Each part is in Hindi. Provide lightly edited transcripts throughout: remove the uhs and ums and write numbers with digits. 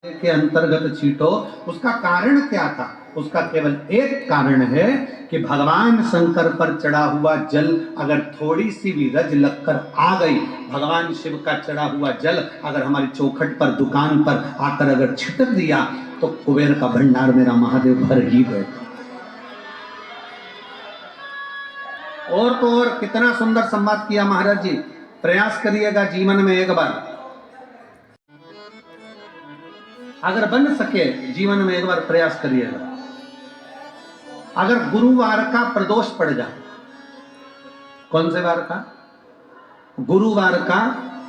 के अंतर्गत छीटो। उसका कारण क्या था? उसका केवल एक कारण है कि भगवान शंकर पर चढ़ा हुआ जल अगर थोड़ी सी भी रज लगकर आ गई, भगवान शिव का चढ़ा हुआ जल अगर हमारी चौखट पर, दुकान पर आकर अगर छिटक दिया तो कुबेर का भंडार मेरा महादेव भर ही गए। और तो और कितना सुंदर संवाद किया महाराज जी। प्रयास करिएगा जीवन में एक बार, अगर बन सके जीवन में एक बार प्रयास करिएगा। अगर गुरुवार का प्रदोष पड़ जाए, कौन से वार का? गुरुवार का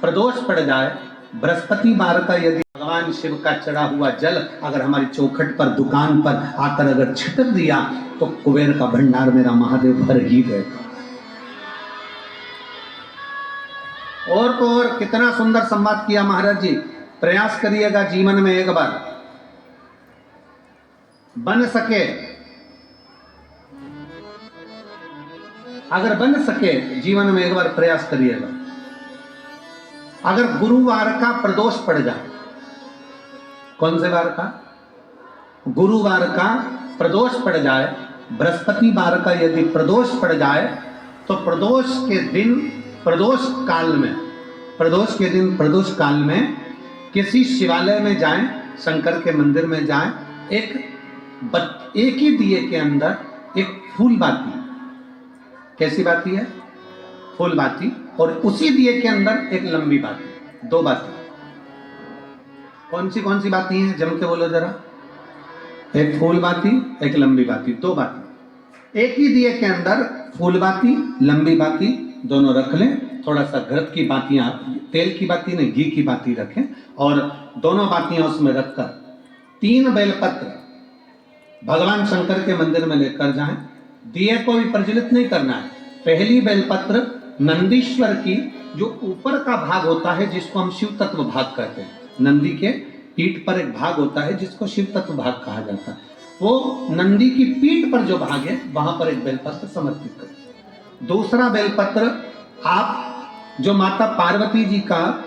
प्रदोष पड़ जाए, बृहस्पतिवार का यदि भगवान शिव का चढ़ा हुआ जल अगर हमारी चौखट पर, दुकान पर आकर अगर छिटक दिया तो कुबेर का भंडार मेरा महादेव भर ही गए। और तो और कितना सुंदर संवाद किया महाराज जी। प्रयास करिएगा जीवन में एक बार, बन सके, अगर बन सके जीवन में एक बार प्रयास करिएगा। अगर गुरुवार का प्रदोष पड़ जाए, कौन से वार का? गुरुवार का प्रदोष पड़ जाए, बृहस्पतिवार का यदि प्रदोष पड़ जाए तो प्रदोष के दिन, प्रदोष काल में, प्रदोष के दिन, प्रदोष काल में किसी शिवालय में जाएं, शंकर के मंदिर में जाएं, एक ही दिए के अंदर एक फूल बाती, कैसी बाती है? फूल बाती, और उसी दिए के अंदर एक लंबी बाती, दो बाती। कौन सी बाती हैं? जम के बोलो जरा। एक फूल बाती, एक लंबी बाती, दो बाती। एक ही दिए के अंदर फूल बाती, लंबी बाती दोनों रख लें। थोड़ा सा घृत की बातियां, तेल की बाती नहीं, घी की बाती रखें, और दोनों बातियां उसमें रखकर 3 बेलपत्र भगवान शंकर के मंदिर में लेकर जाएं। दिए को भी प्रज्वलित नहीं करना है। पहली बेलपत्र नंदीश्वर की, जो ऊपर का भाग होता है जिसको हम शिव तत्व भाग कहते हैं, नंदी के पीठ पर एक भाग होता है जिसको शिव तत्व भाग कहा जाता है, वो नंदी की पीठ पर जो भाग है वहां पर एक बेलपत्र समर्पित करें। दूसरा बेलपत्र आप जो माता पार्वती जी का,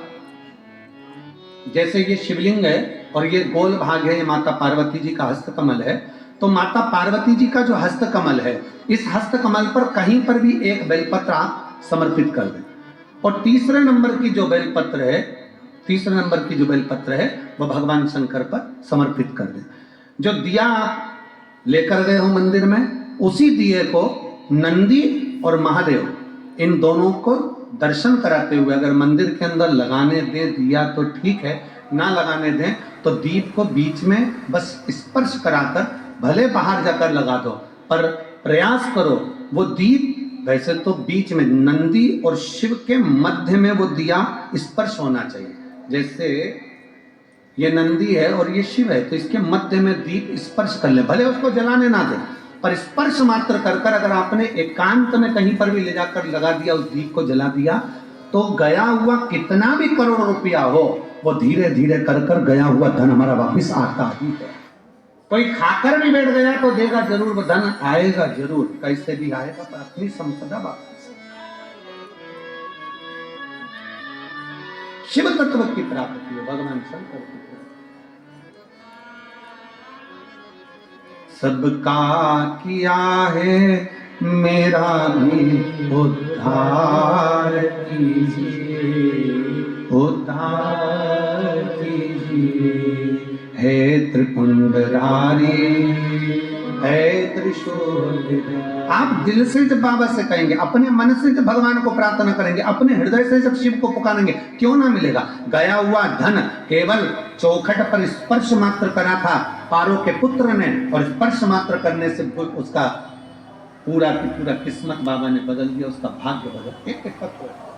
जैसे ये शिवलिंग है और ये गोल भाग है, ये माता पार्वती जी का हस्तकमल है, तो माता पार्वती जी का जो हस्तकमल है, इस हस्तकमल पर कहीं पर भी एक बेलपत्र आप समर्पित कर दें। और तीसरे नंबर की जो बेलपत्र है, तीसरे नंबर की जो बेलपत्र है वो भगवान शंकर पर समर्पित कर दें। जो दिया आप लेकर गए हो मंदिर में, उसी दिए को नंदी और महादेव, इन दोनों को दर्शन कराते हुए अगर मंदिर के अंदर लगाने दें दिया तो ठीक है, ना लगाने दें तो दीप को बीच में बस स्पर्श कराकर, भले बाहर जाकर लगा दो, पर प्रयास करो वो दीप, वैसे तो बीच में नंदी और शिव के मध्य में वो दिया स्पर्श होना चाहिए। जैसे ये नंदी है और ये शिव है, तो इसके मध्य में दीप स्पर्श कर ले, भले उसको जलाने ना दे, पर स्पर्श मात्र कर कर अगर आपने एकांत में कहीं पर भी ले जाकर लगा दिया, उस दीप को जला दिया, तो गया हुआ कितना भी करोड़ रुपया हो, वो धीरे धीरे कर कर गया हुआ धन हमारा वापिस आता ही है। कोई खाकर भी बैठ गया तो देगा जरूर, वो धन आएगा जरूर, कैसे भी आएगा, पर अपनी संपदा वापिस। शिव तत्व की प्राप्ति है, भगवान शंकर की। सबका किया है मेरा भी उद्धार कीजिए, उद्धार कीजिए, हे त्रिपुंडरारी, हे त्रिशूल। आप दिल से जब बाबा से कहेंगे, अपने मन से जब भगवान को प्रार्थना करेंगे, अपने हृदय से जब शिव को पुकारेंगे, क्यों ना मिलेगा? गया हुआ धन केवल चौखट पर स्पर्श मात्र करा था पारो के पुत्र ने, और स्पर्श मात्र करने से उसका पूरा की पूरा किस्मत बाबा ने बदल दिया, उसका भाग्य बदल। एक तत्व है।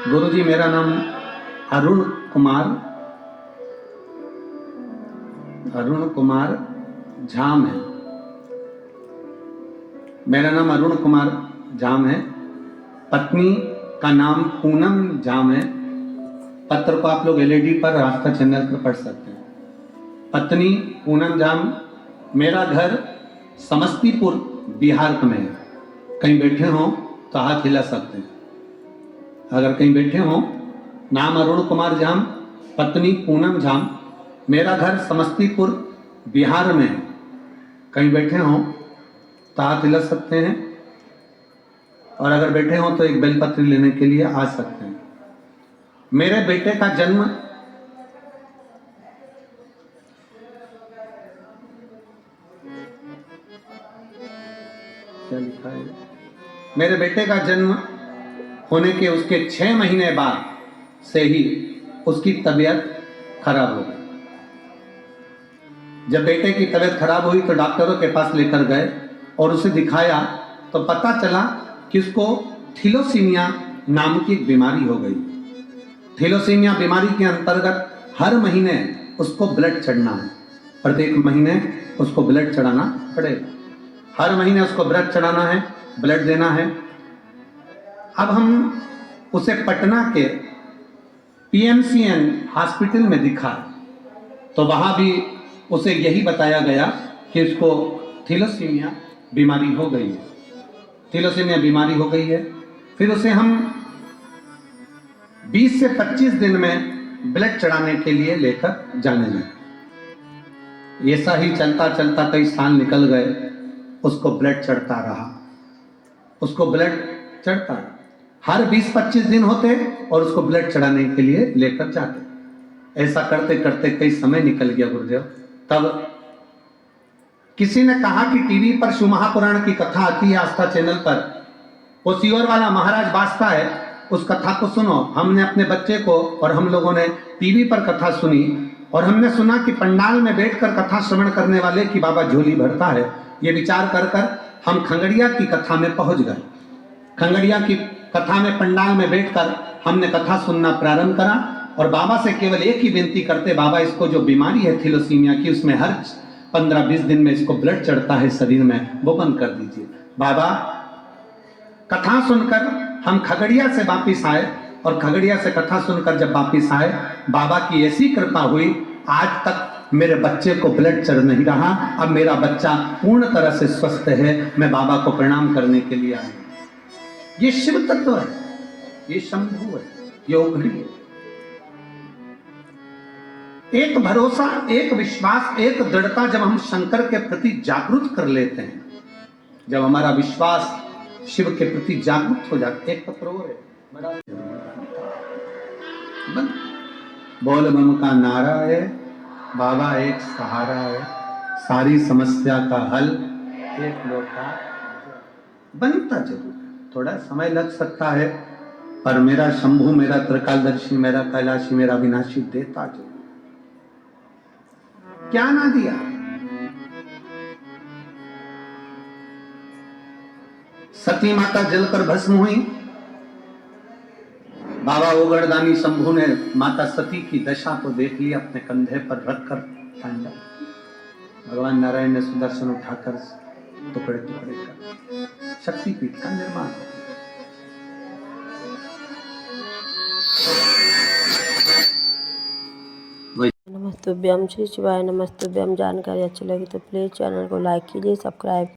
गुरुजी, मेरा नाम अरुण कुमार झाम है। मेरा नाम अरुण कुमार झाम है। पत्नी का नाम पूनम झाम है। पत्र को आप लोग एलईडी पर आस्था चैनल पर पढ़ सकते हैं। पत्नी पूनम झाम, मेरा घर समस्तीपुर बिहार में है। कहीं बैठे हो तो हाथ हिला सकते हैं। अगर कहीं बैठे हो, नाम अरुण कुमार झाम, पत्नी पूनम झाम, मेरा घर समस्तीपुर बिहार में है। कहीं बैठे हो तो हाथ हिला सकते हैं, और अगर बैठे हो तो एक बेलपत्री लेने के लिए आ सकते हैं। मेरे बेटे का जन्म क्या लिखा है? मेरे बेटे का जन्म होने के उसके 6 महीने बाद से ही उसकी तबीयत खराब हो गई। जब बेटे की तबीयत खराब हुई तो डॉक्टरों के पास लेकर गए और उसे दिखाया तो पता चला कि उसको थैलेसीमिया नाम की एक बीमारी हो गई। थैलेसीमिया बीमारी के अंतर्गत हर महीने उसको ब्लड चढ़ना है, प्रत्येक महीने उसको ब्लड चढ़ाना पड़ेगा। हर महीने उसको ब्लड चढ़ाना है, ब्लड देना है। अब हम उसे पटना के पीएमसीएन हॉस्पिटल में दिखा तो वहां भी उसे यही बताया गया कि उसको थैलेसीमिया बीमारी हो गई है। थैलेसीमिया बीमारी हो गई है। फिर उसे हम 20 से 25 दिन में ब्लड चढ़ाने के लिए लेकर जाने लगे। ऐसा ही चलता चलता कई साल निकल गए, उसको ब्लड चढ़ता रहा, उसको ब्लड चढ़ता रहा। हर 20-25 दिन होते और उसको ब्लड चढ़ाने के लिए लेकर जाते। ऐसा करते करते कई समय निकल गया गुरुदेव। तब किसी ने कहा कि टीवी पर शिव महापुराण की कथा आती है आस्था चैनल पर, वो सीवर वाला महाराज बाजता है, उस कथा को सुनो। हमने अपने बच्चे को और हम लोगों ने टीवी पर कथा सुनी और हमने सुना कि पंडाल में बैठकर कथा श्रवण करने वाले की बाबा झोली भरता है। ये विचार कर कर हम खंगड़िया की कथा में पहुंच गए। खंगड़िया की कथा में पंडाल में बैठकर हमने कथा सुनना प्रारंभ करा और बाबा से केवल एक ही विनती करते, बाबा इसको जो बीमारी है थैलेसीमिया की, उसमें हर 15-20 दिन में इसको ब्लड चढ़ता है शरीर में, वो बंद कर दीजिए। बाबा कथा सुनकर हम खगड़िया से वापिस आए और खगड़िया से कथा सुनकर जब वापिस आए, बाबा की ऐसी कृपा हुई, आज तक मेरे बच्चे को ब्लड चढ़ नहीं रहा। अब मेरा बच्चा पूर्ण तरह से स्वस्थ है। मैं बाबा को प्रणाम करने के लिए आया। ये शिव तत्व है, ये शंभु है, ये ओघड़ी है। एक भरोसा, एक विश्वास, एक दृढ़ता जब हम शंकर के प्रति जागृत कर लेते हैं, जब हमारा विश्वास शिव के प्रति जागृत हो जाता है। एक पत्र और है बड़ा बोल बम का नारा है, बाबा एक सहारा है, सारी समस्या का हल एक लोटा बनता जरूर। थोड़ा समय लग सकता है पर मेरा शंभु, मेरा त्रिकालदर्शी, मेरा कैलाशी, मेरा विनाशी देता जरूर। क्या ना दिया? सती माता जलकर भस्म हुई, बाबा ओगड़दानी शंभु ने माता सती की दशा को देख लिया, अपने कंधे पर रखकर तांडव। भगवान नारायण ने सुदर्शन उठाकर टुकड़े टुकड़े कर शक्तिपीठ का निर्माण किया। नमस्तुभ्यम श्री शिवाय नमस्तुभ्यम। जानकारी अच्छी लगी तो प्लीज़ चैनल को लाइक कीजिए, सब्सक्राइब